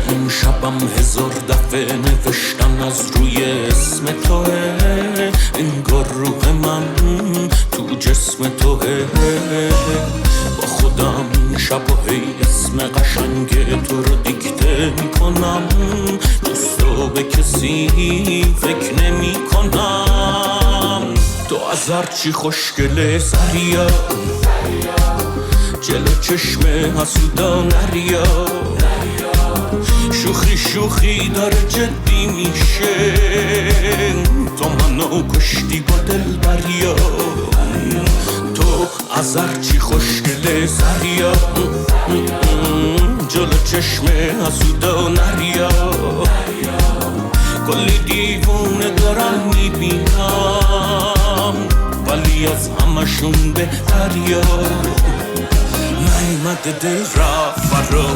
امشبم هزار دفعه نوشتم از روی اسم توه، انگار روح من تو جسم توه. با خودم شب و هی اسم قشنگ تو رو دیکته میکنم، دوستو به کسی فکر نمی کنم. تو از هرچی خوشگله سریا، جلو چشم حسودا نریا، شوخی شوخی داره جدی میشه، تو منو کشتی با دل بریا. تو از هرچی خوشگله سریا، جلو چشم حسودا نریا، کلی دیوونه دارم میبینم ولی از همشون بهتریا. نیمده دل رفت فرا